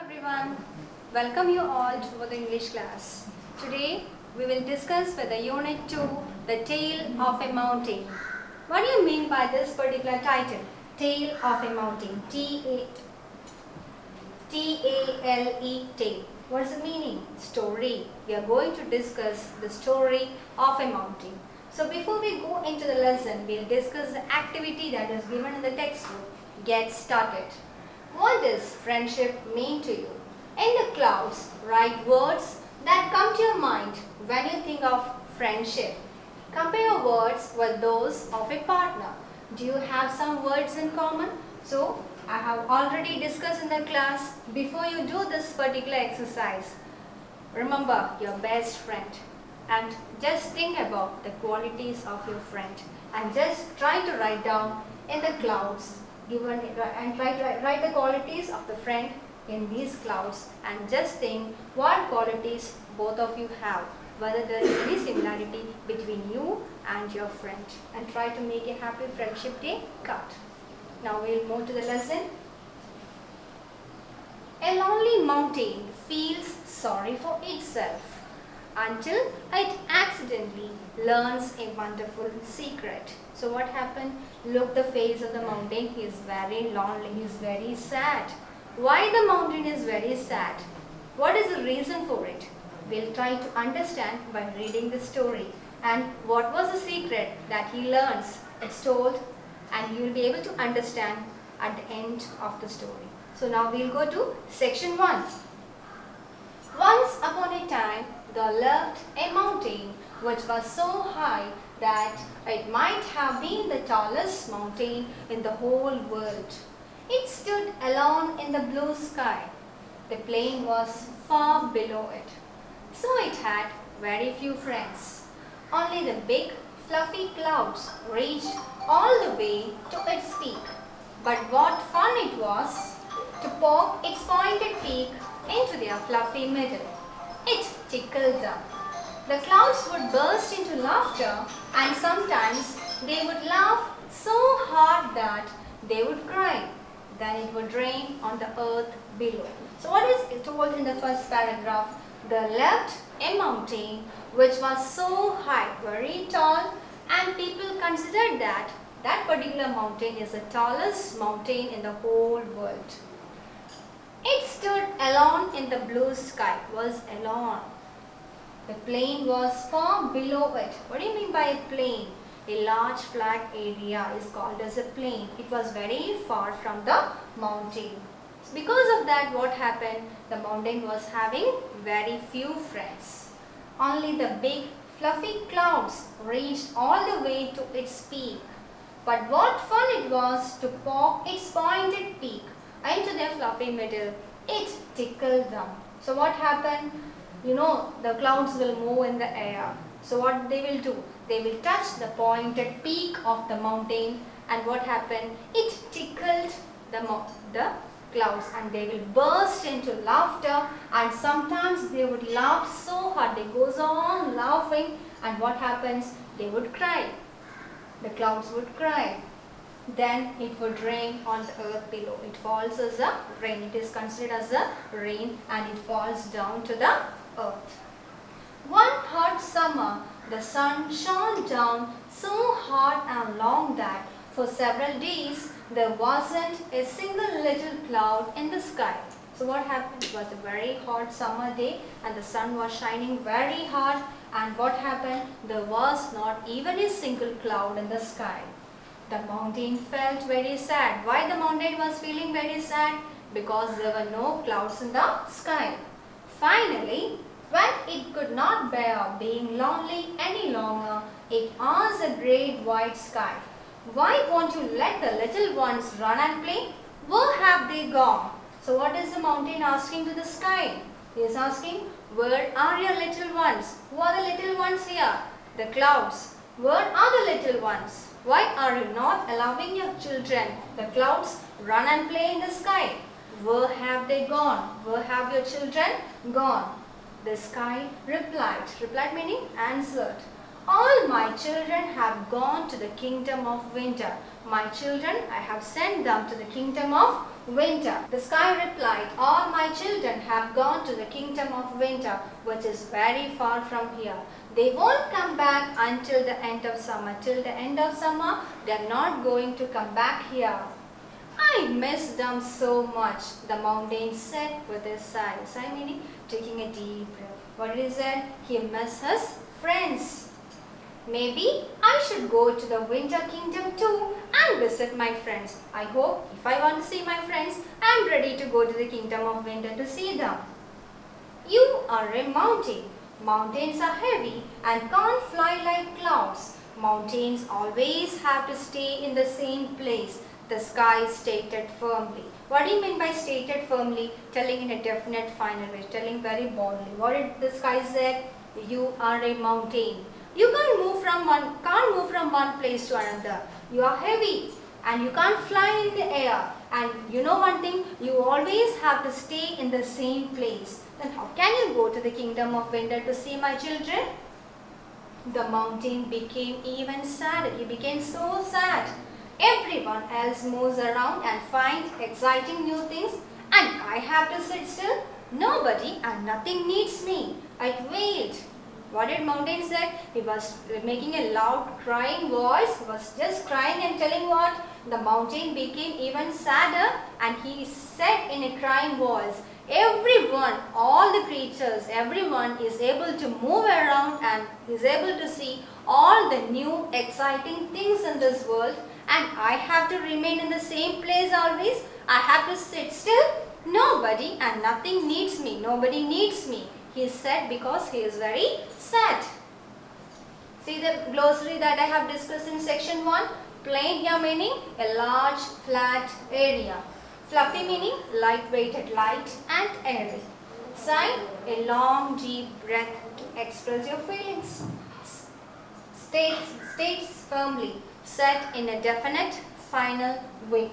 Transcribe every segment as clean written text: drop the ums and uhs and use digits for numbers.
everyone, welcome you all to the English class. Today we will discuss with the unit 2, the Tale of a Mountain. What do you mean by this particular title? Tale of a Mountain. T-A-L-E, tale. What is the meaning? Story. We are going to discuss the story of a mountain. So before we go into the lesson, we will discuss the activity that is given in the textbook. Get started. What does friendship mean to you? In the clouds, write words that come to your mind when you think of friendship. Compare your words with those of a partner. Do you have some words in common? So, I have already discussed in the class. Before you do this particular exercise, remember your best friend and just think about the qualities of your friend and just try to write down in the clouds given and try to write the qualities of the friend in these clouds and just think what qualities both of you have, whether there is any similarity between you and your friend, and try to make a happy friendship day card. Now we will move to the lesson. A lonely mountain feels sorry for itself until it accidentally learns a wonderful secret. So what happened? Look the face of the mountain. He is very lonely. He is very sad. Why the mountain is very sad? What is the reason for it? We'll try to understand by reading the story. And what was the secret that he learns? It's told and you'll be able to understand at the end of the story. So now we'll go to section 1. Once upon a time, there lived a mountain which was so high that it might have been the tallest mountain in the whole world. It stood alone in the blue sky. The plain was far below it. So it had very few friends. Only the big fluffy clouds reached all the way to its peak. But what fun it was to poke its pointed peak into their fluffy middle. It tickled them. The clouds would burst into laughter and sometimes they would laugh so hard that they would cry. Then it would rain on the earth below. So what is told in the first paragraph? There lived a mountain which was so high, very tall, and people considered that that particular mountain is the tallest mountain in the whole world. It stood alone in the blue sky, was alone. The plain was far below it. What do you mean by a plain? A large flat area is called as a plain. It was very far from the mountain. So because of that, what happened? The mountain was having very few friends. Only the big fluffy clouds reached all the way to its peak. But what fun it was to poke its pointed peak into their fluffy middle. It tickled them. So what happened? You know, the clouds will move in the air. So what they will do? They will touch the pointed peak of the mountain, and what happened? It tickled the clouds and they will burst into laughter, and sometimes they would laugh so hard. They goes on laughing, and what happens? They would cry. The clouds would cry. Then it would rain on the earth below. It falls as a rain. It is considered as a rain and it falls down to the earth. One hot summer, the sun shone down so hard and long that for several days there wasn't a single little cloud in the sky. So what happened? It was a very hot summer day and the sun was shining very hard, and what happened? There was not even a single cloud in the sky. The mountain felt very sad. Why the mountain was feeling very sad? Because there were no clouds in the sky. Finally, when it could not bear being lonely any longer, it asked the great white sky, "Why won't you let the little ones run and play? Where have they gone?" So what is the mountain asking to the sky? He is asking, "Where are your little ones? Who are the little ones here?" The clouds. "Where are the little ones? Why are you not allowing your children, the clouds, run and play in the sky? Where have they gone? Where have your children gone?" The sky replied. Replied meaning answered. All my children have gone to the kingdom of winter. My children, I have sent them to the kingdom of winter. The sky replied, all my children have gone to the kingdom of winter, which is very far from here. They won't come back until the end of summer. Till the end of summer, they are not going to come back here. I miss them so much, the mountain said with a sigh. Sigh meaning taking a deep breath. What did he say? He misses his friends. Maybe I should go to the winter kingdom too and visit my friends. I hope if I want to see my friends, I am ready to go to the kingdom of winter to see them. You are a mountain. Mountains are heavy and can't fly like clouds. Mountains always have to stay in the same place, the sky stated firmly. What do you mean by stated firmly? Telling in a definite final way, telling very boldly. What did the sky say? You are a mountain. You can't move from one place to another. You are heavy and you can't fly in the air. And you know one thing, you always have to stay in the same place. Then how can you go to the kingdom of winter to see my children? The mountain became even sadder. He became so sad. Everyone else moves around and finds exciting new things, and I have to sit still. Nobody and nothing needs me. I wailed. What did mountain say? He was making a loud crying voice. He was just crying and telling what? The mountain became even sadder, and he said in a crying voice, everyone, all the creatures, everyone is able to move around and is able to see all the new exciting things in this world, and I have to remain in the same place always. I have to sit still. Nobody and nothing needs me. Nobody needs me. He said because he is very sad. See the glossary that I have discussed in section 1. Plain here meaning a large flat area. Fluffy meaning light-weighted, light and airy. Sigh, a long deep breath to express your feelings. States firmly, said in a definite final way.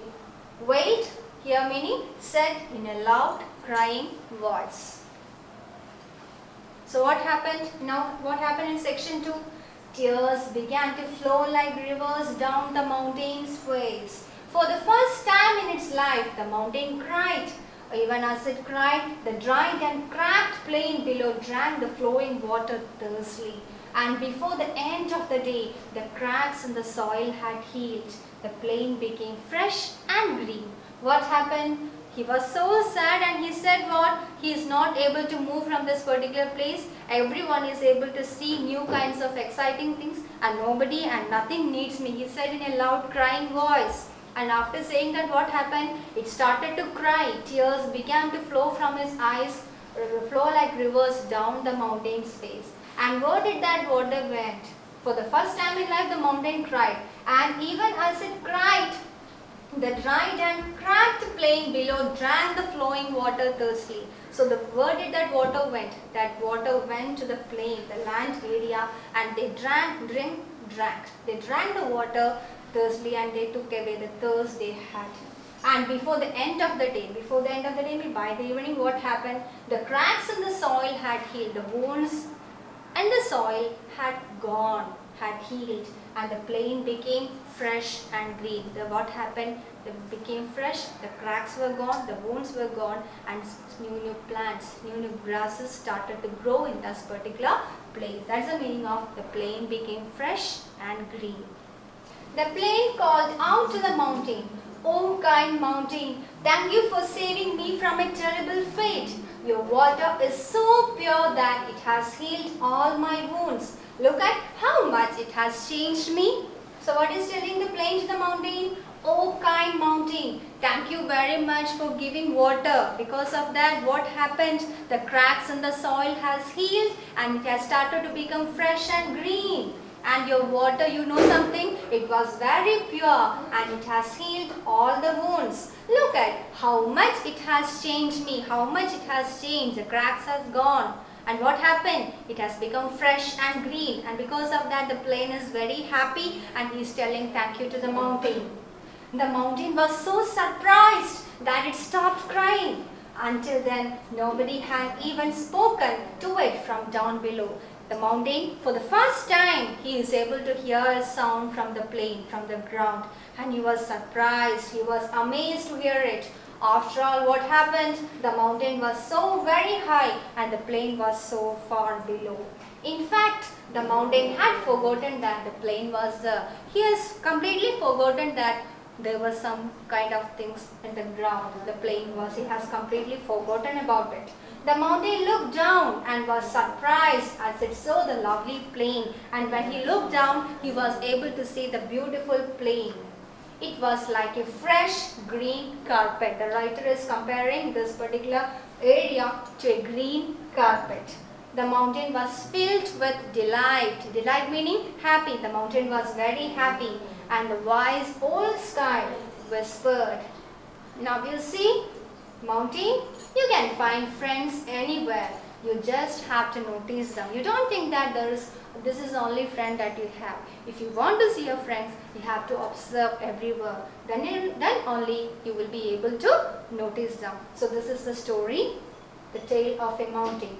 Wailed here meaning said in a loud crying voice. So what happened? Now what happened in section 2? Tears began to flow like rivers down the mountain's face. For the first time in its life, the mountain cried. Even as it cried, the dried and cracked plain below drank the flowing water thirstily. And before the end of the day, the cracks in the soil had healed. The plain became fresh and green. What happened? He was so sad and he said what? He is not able to move from this particular place. Everyone is able to see new kinds of exciting things and nobody and nothing needs me. He said in a loud crying voice. And after saying that, what happened? It started to cry. Tears began to flow from his eyes, flow like rivers down the mountain's face. And where did that water went? For the first time in life, the mountain cried. And even as it cried, the dried and cracked plain below drank the flowing water thirstily. So where did that water went? That water went to the plain, the land area, and they drank. They drank the water thirstily and they took away the thirst they had. And before the end of the day, by the evening, what happened? The cracks in the soil had healed. The wounds and the soil had gone, had healed, and the plain became fresh and green. What happened? It became fresh, the cracks were gone, the wounds were gone, and new plants, new grasses started to grow in this particular place. That's the meaning of the plain became fresh and green. The plain called out to the mountain, "O kind mountain, thank you for saving me from a terrible fate. Your water is so pure that it has healed all my wounds. Look at how much it has changed me." So what is telling the plain to the mountain? "O kind mountain, thank you very much for giving water. Because of that, what happened? The cracks in the soil has healed and it has started to become fresh and green. And your water, you know something? It was very pure and it has healed all the wounds. Look at how much it has changed me, how much it has changed. The cracks has gone. And what happened? It has become fresh and green. And because of that, the plain is very happy and he is telling thank you to the mountain. The mountain was so surprised that it stopped crying. Until then, nobody had even spoken to it from down below. The mountain, for the first time, he is able to hear a sound from the plain, from the ground, and he was surprised, he was amazed to hear it. After all, what happened? The mountain was so very high and the plain was so far below. In fact, the mountain had forgotten that the plain was there. He has completely forgotten that there was some kind of things in the ground. The plain was, he has completely forgotten about it. The mountain looked down and was surprised as it saw the lovely plain, and when he looked down, he was able to see the beautiful plain. It was like a fresh green carpet. The writer is comparing this particular area to a green carpet. The mountain was filled with delight. Delight meaning happy. The mountain was very happy, and the wise old sky whispered. Now you see, mountain, you can find friends anywhere. You just have to notice them. You don't think that this is the only friend that you have. If you want to see your friends, you have to observe everywhere. Then only you will be able to notice them. So this is the story, the tale of a mountain.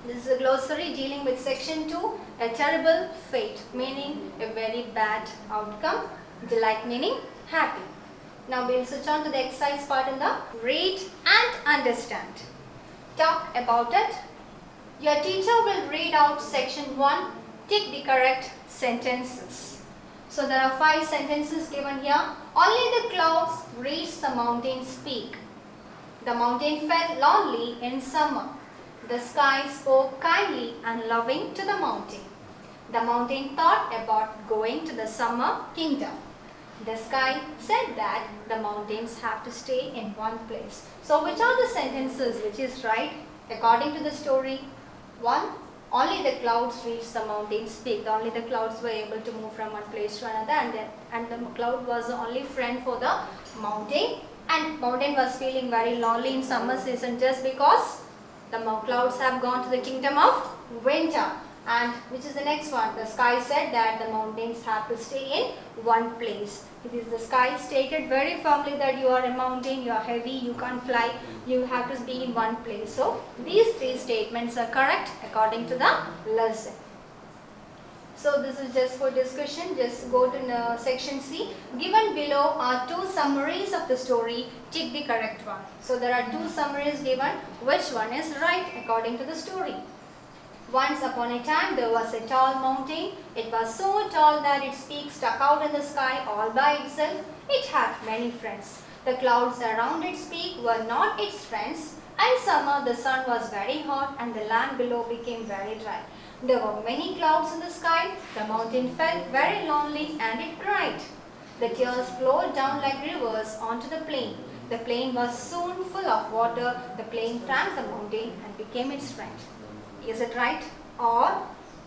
This is a glossary dealing with section 2, a terrible fate, meaning a very bad outcome. Delight meaning happy. Now we will switch on to the exercise part in the read and understand. Talk about it. Your teacher will read out section 1, tick the correct sentences. So there are 5 sentences given here. Only the clouds reached the mountain's peak. The mountain felt lonely in summer. The sky spoke kindly and loving to the mountain. The mountain thought about going to the summer kingdom. The sky said that the mountains have to stay in one place. So which are the sentences which is right according to the story? 1. Only the clouds reached the mountain's peak. Only the clouds were able to move from one place to another, and the cloud was the only friend for the mountain. And mountain was feeling very lonely in summer season just because the clouds have gone to the kingdom of winter. And which is the next one? The sky said that the mountains have to stay in one place. It is the sky stated very firmly that you are a mountain, you are heavy, you can't fly, you have to be in one place. So these 3 statements are correct according to the lesson. So this is just for discussion. Just go to section C. Given below are 2 summaries of the story. Tick the correct one. So there are 2 summaries given. Which one is right according to the story? Once upon a time there was a tall mountain. It was so tall that its peak stuck out in the sky all by itself. It had many friends. The clouds around its peak were not its friends. In summer the sun was very hot and the land below became very dry. There were many clouds in the sky. The mountain felt very lonely and it cried. The tears flowed down like rivers onto the plain. The plain was soon full of water. The plain thanked the mountain and became its friend. Is it right? Or,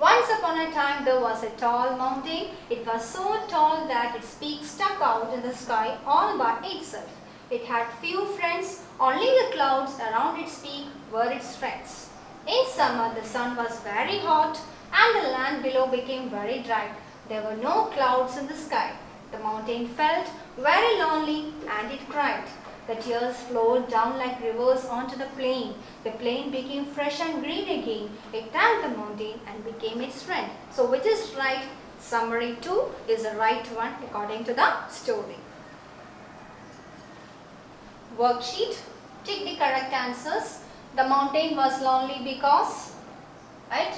once upon a time there was a tall mountain. It was so tall that its peak stuck out in the sky all by itself. It had few friends. Only the clouds around its peak were its friends. In summer the sun was very hot and the land below became very dry. There were no clouds in the sky. The mountain felt very lonely and it cried. The tears flowed down like rivers onto the plain. The plain became fresh and green again. It thanked the mountain and became its friend. So which is right? Summary 2 is the right one according to the story. Worksheet. Tick the correct answers. The mountain was lonely because, right?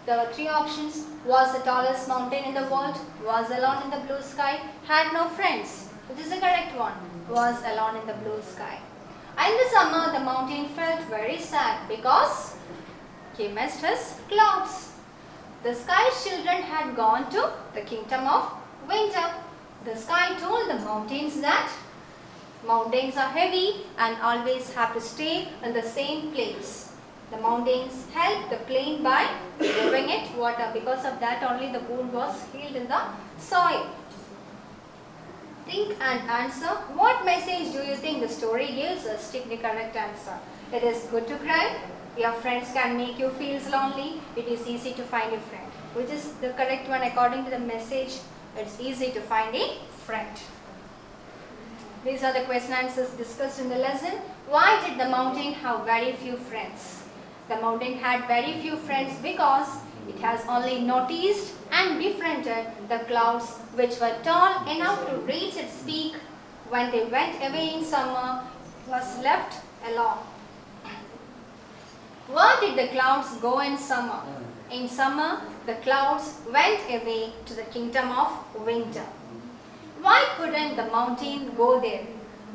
There were 3 options. Was the tallest mountain in the world, was alone in the blue sky, had no friends. Which is the correct one? Was alone in the blue sky. In the summer, the mountain felt very sad because he missed his clouds. The sky's children had gone to the kingdom of winter. The sky told the mountains that mountains are heavy and always have to stay in the same place. The mountains helped the plain by giving it water. Because of that only the wound was healed in the soil. Think and answer. What message do you think the story gives us? Tick the correct answer. It is good to cry. Your friends can make you feel lonely. It is easy to find a friend. Which is the correct one according to the message? It's easy to find a friend. These are the question answers discussed in the lesson. Why did the mountain have very few friends? The mountain had very few friends because It has only noticed and befriended the clouds which were tall enough to reach its peak. When they went away in summer, it was left alone. Where did the clouds go in summer? In summer, the clouds went away to the kingdom of winter. Why couldn't the mountain go there?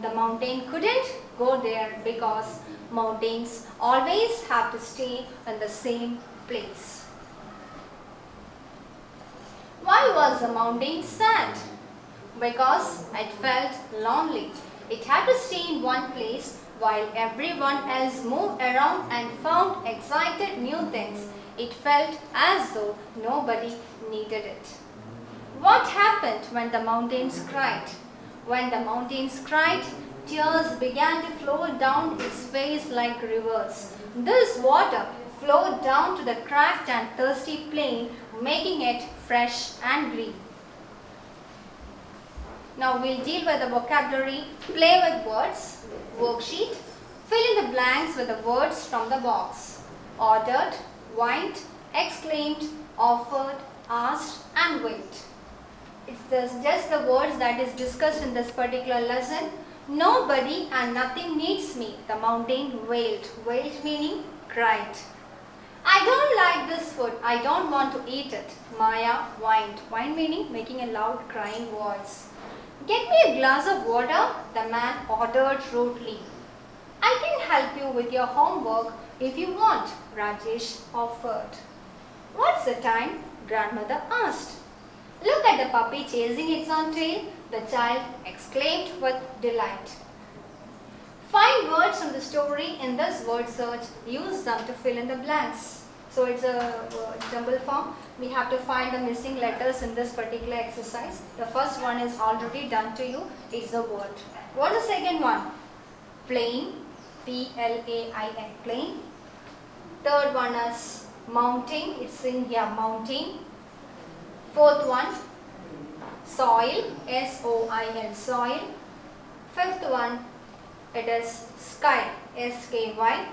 The mountain couldn't go there because mountains always have to stay in the same place. Why was the mountain sad? Because it felt lonely. It had to stay in one place while everyone else moved around and found excited new things. It felt as though nobody needed it. What happened when the mountains cried? When the mountains cried, tears began to flow down its face like rivers. This water flowed down to the cracked and thirsty plain, making it fresh and green. Now we'll deal with the vocabulary, play with words, worksheet, fill in the blanks with the words from the box. Ordered, whined, exclaimed, offered, asked and wait. It's just the words that is discussed in this particular lesson. Nobody and nothing needs me, the mountain wailed. Wailed meaning cried. I don't like this food, I don't want to eat it. Maya whined. Whined meaning making a loud crying voice. Get me a glass of water, the man ordered rudely. I can help you with your homework if you want, Rajesh offered. What's the time? Grandmother asked. Look at the puppy chasing its own tail, the child exclaimed with delight. Find words from the story in this word search. Use them to fill in the blanks. So it's a jumble form. We have to find the missing letters in this particular exercise. The first one is already done to you. It's a word. What's the second one? Plain. P-L-A-I-N. Plain. Third one is mountain. It's in here. Mountain. Fourth one. Soil. S-O-I-L. Soil. Fifth one. It is sky. S-K-Y.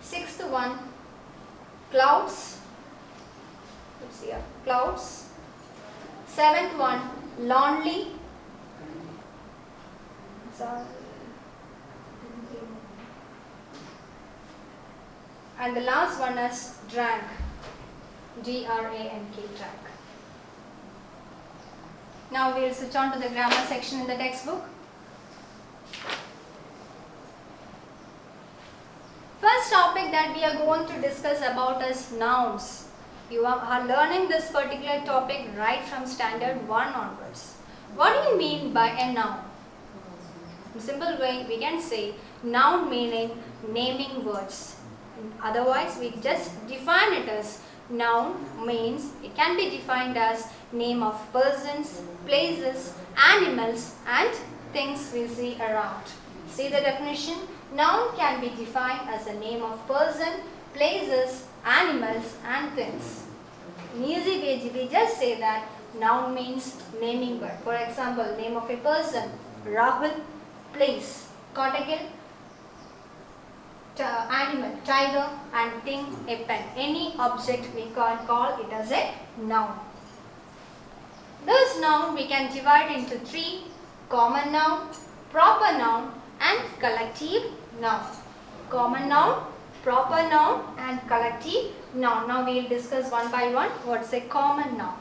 Sixth one. Clouds. Let's see here. Clouds. Seventh one. Lonely. And the last one is drank. D-R-A-N-K. Drank. Now we will switch on to the grammar section in the textbook. First topic that we are going to discuss about is nouns. You are learning this particular topic right from standard 1 onwards. What do you mean by a noun? In simple way, we can say noun meaning naming words. Otherwise, we just define it as noun means it can be defined as name of persons, places, animals and things we see around. See the definition? Noun can be defined as a name of person, places, animals and things. In easy way, we just say that noun means naming word. For example, name of a person, Rahul, place, Kottagal, animal, tiger and thing, a pen. Any object we can call it as a noun. This noun we can divide into 3: common noun, proper noun and collective noun. Common noun, proper noun and collective noun. Now we will discuss one by one what's a common noun.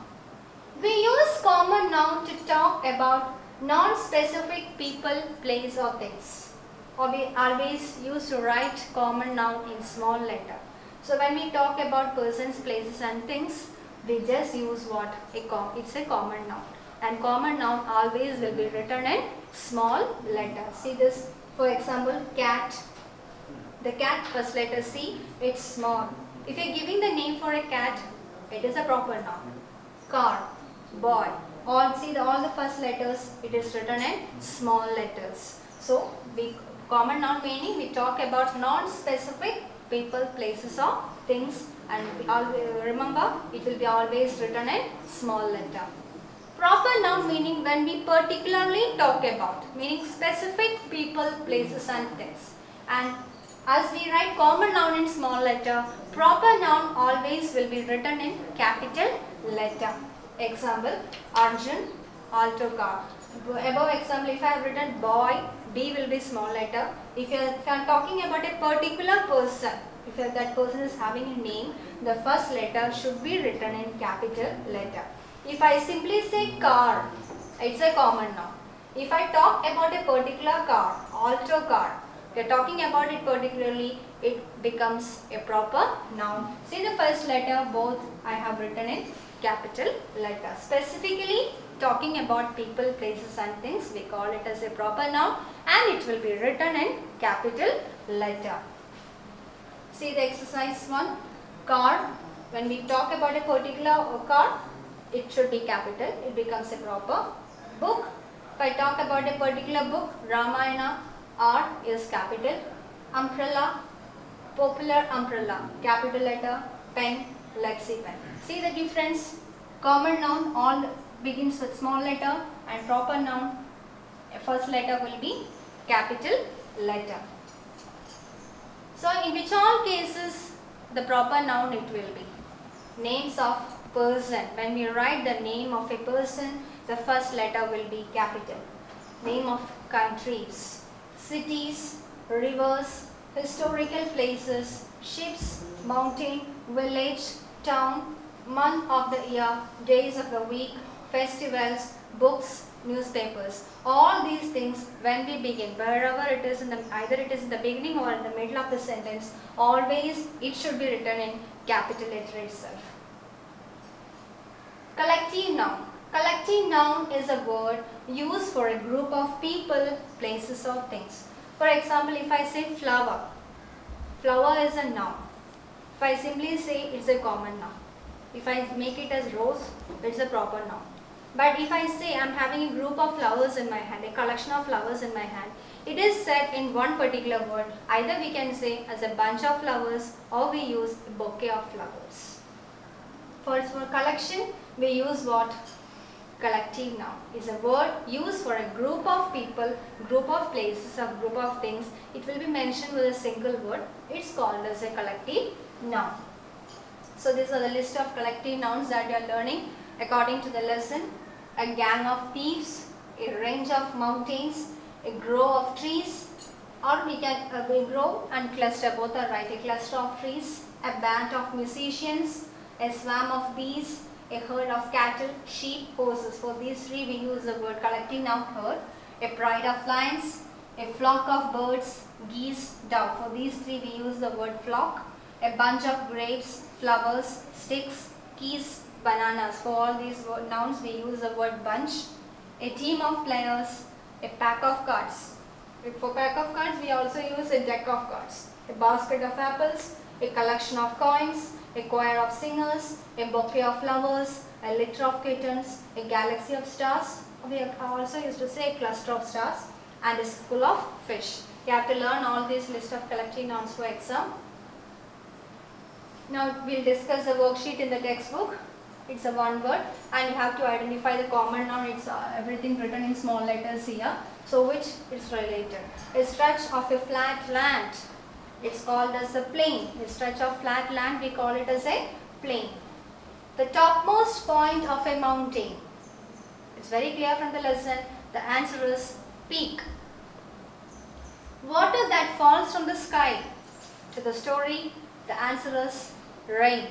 We use common noun to talk about non-specific people, place or things. Or we always used to write common noun in small letter. So when we talk about persons, places and things, we just use what? It's a common noun. And common noun always will be written in small letter. See this, for example, cat. The cat, first letter C, it's small. If you are giving the name for a cat, it is a proper noun. Car, boy, all the first letters, it is written in small letters. So common noun meaning we talk about non-specific people, places or things, and remember it will be always written in small letter. Proper noun meaning when we particularly talk about, meaning specific people, places and things. And As we write common noun in small letter, proper noun always will be written in capital letter. Example, Arjun, alto car. Above example, if I have written boy, B will be small letter. If I am talking about a particular person, if that person is having a name, the first letter should be written in capital letter. If I simply say car, it's a common noun. If I talk about a particular car, alto car, we are talking about it particularly, it becomes a proper noun. See the first letter, both I have written in capital letter. Specifically talking about people, places and things, we call it as a proper noun and it will be written in capital letter. See the exercise 1, car. When we talk about a particular car, it should be capital, it becomes a proper. Book, if I talk about a particular book, Ramayana, R is capital. Umbrella, popular umbrella, capital letter. Pen, Lexi pen. See the difference? Common noun all begins with small letter and proper noun first letter will be capital letter. So in which all cases the proper noun it will be. Names of person. When we write the name of a person, the first letter will be capital. Name of countries, cities, rivers, historical places, ships, mountain, village, town, month of the year, days of the week, festivals, books, newspapers. All these things when we begin, wherever it is either it is in the beginning or in the middle of the sentence, always it should be written in capital letter itself. Collective noun. Collective noun is a word used for a group of people, places or things. For example, if I say flower, flower is a noun. If I simply say it's a common noun. If I make it as rose, it's a proper noun. But if I say I'm having a group of flowers in my hand, a collection of flowers in my hand, it is said in one particular word. Either we can say as a bunch of flowers or we use a bouquet of flowers. For collection, we use what? Collective noun is a word used for a group of people, group of places, or group of things. It will be mentioned with a single word. It's called as a collective noun. So these are the list of collective nouns that you are learning according to the lesson. A gang of thieves, a range of mountains, a grove of trees, or we can a grove and cluster, both are right. A cluster of trees, a band of musicians, a swarm of bees, a herd of cattle, sheep, horses. For these three we use the word collective noun herd. A pride of lions, a flock of birds, geese, dove. For these three we use the word flock. A bunch of grapes, flowers, sticks, keys, bananas. For all these nouns we use the word bunch. A team of players, a pack of cards. For pack of cards we also use a deck of cards. A basket of apples, a collection of coins, a choir of singers, a bouquet of flowers, a litter of kittens, a galaxy of stars. We also used to say a cluster of stars and a school of fish. You have to learn all these list of collective nouns for exam. Now we will discuss the worksheet in the textbook. It's a one word and you have to identify the common noun. It's everything written in small letters here. So which is related. A stretch of a flat land. It's called as a plain. A stretch of flat land we call it as a plain. The topmost point of a mountain. It's very clear from the lesson. The answer is peak. Water that falls from the sky. To the story, the answer is rain.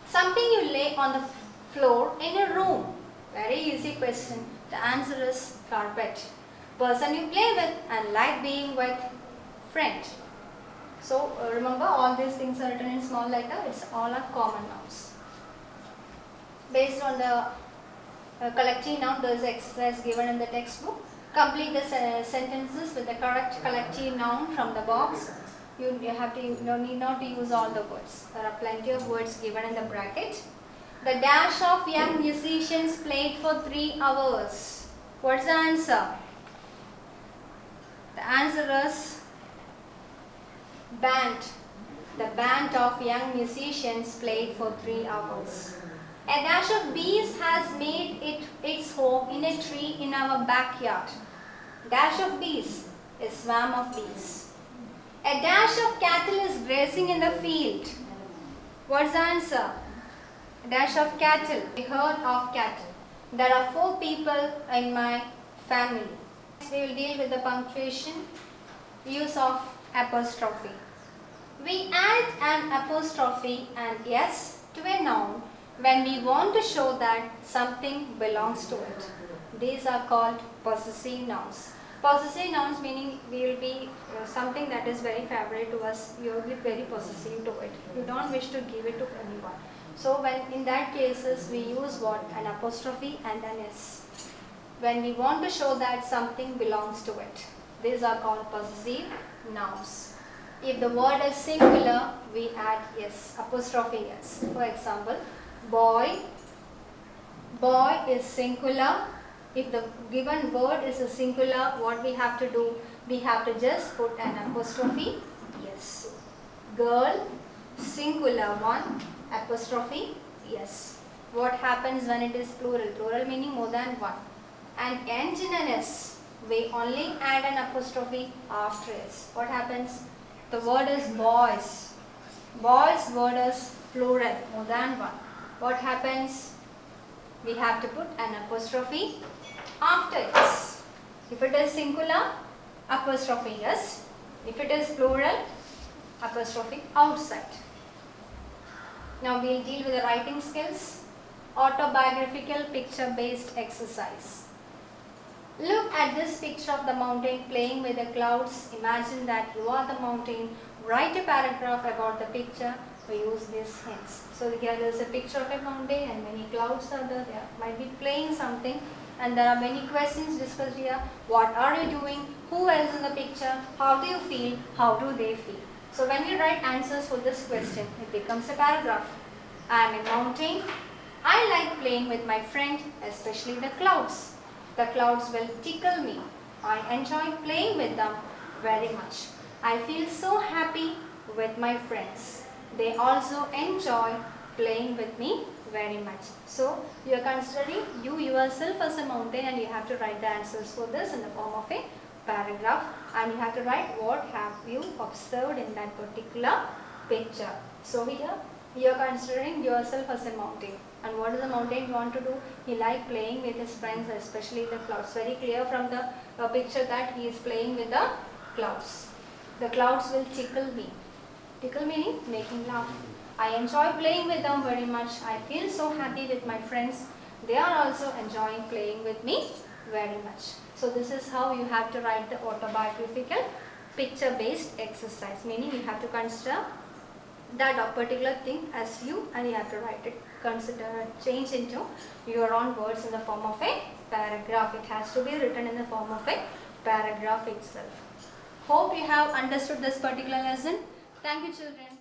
Something you lay on the floor in a room. Very easy question. The answer is carpet. Person you play with and like being with, friend. So remember all these things are written in small letter. It's all are common nouns. Based on the collective noun, there is an exercise given in the textbook. Complete the sentences with the correct collective noun from the box. You need not to use all the words. There are plenty of words given in the bracket. The dash of young musicians played for 3 hours. What's the answer? The answer is band. The band of young musicians played for 3 hours. A dash of bees has made its home in a tree in our backyard. Dash of bees, a swarm of bees. A dash of cattle is grazing in the field. What's the answer? A dash of cattle. A herd of cattle. There are 4 people in my family. We will deal with the punctuation. Use of apostrophe. We add an apostrophe and s to a noun when we want to show that something belongs to it. These are called possessive nouns. Possessive nouns meaning we will be something that is very favorite to us. You will be very possessive to it. You don't wish to give it to anyone. So when in that cases we use what? An apostrophe and an s. When we want to show that something belongs to it. These are called possessive nouns. If the word is singular, we add s, apostrophe s. For example, boy. Boy is singular. If the given word is a singular, what we have to do? We have to just put an apostrophe yes. Girl, singular one, apostrophe yes. What happens when it is plural? Plural meaning more than one. And ends in an s. We only add an apostrophe after s. What happens? The word is boys. Boys word is plural, more than one. What happens? We have to put an apostrophe after s. If it is singular, apostrophe s. If it is plural, apostrophe outside. Now we will deal with the writing skills. Autobiographical picture-based exercise. Look at this picture of the mountain playing with the clouds. Imagine that you are the mountain. Write a paragraph about the picture. We use these hints. So here there is a picture of a mountain and many clouds are there. They might be playing something. And there are many questions discussed here. What are you doing? Who else in the picture? How do you feel? How do they feel? So when we write answers for this question, it becomes a paragraph. I am a mountain. I like playing with my friend, especially the clouds. The clouds will tickle me. I enjoy playing with them very much. I feel so happy with my friends. They also enjoy playing with me very much. So you are considering you yourself as a mountain and you have to write the answers for this in the form of a paragraph, and you have to write what have you observed in that particular picture. So here you are considering yourself as a mountain. And what is the mountain you want to do? He likes playing with his friends, especially the clouds. Very clear from the picture that he is playing with the clouds. The clouds will tickle me. Tickle meaning making laugh. I enjoy playing with them very much. I feel so happy with my friends. They are also enjoying playing with me very much. So this is how you have to write the autobiographical picture-based exercise. Meaning you have to consider that particular thing as you and you have to write it. Change into your own words in the form of a paragraph. It has to be written in the form of a paragraph itself. Hope you have understood this particular lesson. Thank you, children.